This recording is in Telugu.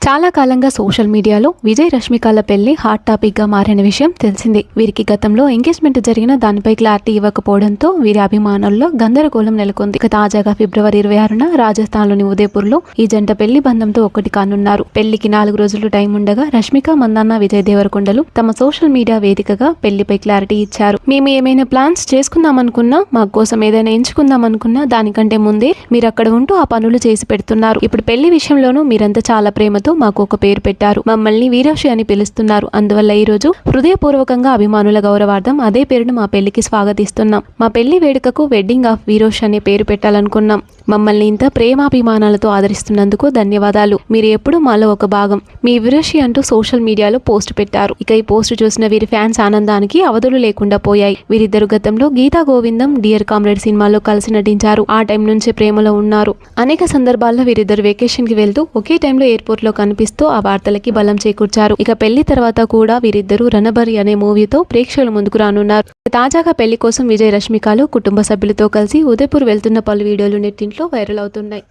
చాలా కాలంగా సోషల్ మీడియాలో విజయ్ రష్మికల పెళ్లి హాట్ టాపిక్ గా మారిన విషయం తెలిసిందే. వీరికి గతంలో ఎంగేజ్మెంట్ జరిగిన దానిపై క్లారిటీ ఇవ్వకపోవడంతో వీరి అభిమానుల్లో గందరగోళం నెలకొంది. తాజాగా ఫిబ్రవరి 26న రాజస్థాన్లోని ఉదయపూర్లో ఈ జంట పెళ్లి బంధంతో ఒక్కటి కానున్నారు. పెళ్లికి 4 రోజులు టైం ఉండగా రష్మిక మందన్న విజయ్ దేవరకొండలు తమ సోషల్ మీడియా వేదికగా పెళ్లిపై క్లారిటీ ఇచ్చారు. మేము ఏమైనా ప్లాన్స్ చేసుకుందామనుకున్నా, మా కోసం ఏదైనా ఎంచుకుందామనుకున్నా దానికంటే ముందే మీరు అక్కడ ఉంటూ ఆ పనులు చేసి పెడుతున్నారు. ఇప్పుడు పెళ్లి విషయంలోనూ మీరంతా చాలా ప్రేమతో మాకు ఒక పేరు పెట్టారు. మమ్మల్ని వీరశ్రీ అని పిలుస్తున్నారు. అందువల్ల ఈ రోజు హృదయపూర్వకంగా అభిమానుల గౌరవార్థం అదే పేరును మా పెళ్లికి స్వాగతిస్తున్నాం. మా పెళ్లి వేడుకకు వెడ్డింగ్ ఆఫ్ వీరోష్ అనే పేరు పెట్టాలనుకున్నాం. మమ్మల్ని ఇంత ప్రేమాభిమానాలతో ఆదరిస్తున్నందుకు ధన్యవాదాలు. మీరు ఎప్పుడు మాలో ఒక భాగం. మీ వీరశ్రీ అంటూ సోషల్ మీడియాలో పోస్ట్ పెట్టారు. ఇక ఈ పోస్ట్ చూసిన వీరి ఫ్యాన్స్ ఆనందానికి అవధులు లేకుండా పోయాయి. వీరిద్దరు గతంలో గీతా గోవిందం, డియర్ కామ్రేడ్ సినిమాల్లో కలిసి నటించారు. ఆ టైం నుంచే ప్రేమలో ఉన్నారు. అనేక సందర్భాల్లో వీరిద్దరు వెకేషన్ కి వెళ్తూ ఒకే టైంలో ఎయిర్పోర్ట్ లో కనిపిస్తూ ఆ వార్తలకి బలం చేకూర్చారు. ఇక పెళ్లి తర్వాత కూడా వీరిద్దరూ రణబరి అనే మూవీతో ప్రేక్షకుల ముందుకు రానున్నారు. తాజాగా పెళ్లి కోసం విజయ్ రష్మికలు కుటుంబ సభ్యులతో కలిసి ఉదయపూర్ వెళ్తున్న పలు వీడియోలు నెట్టింట్లో వైరల్ అవుతున్నాయి.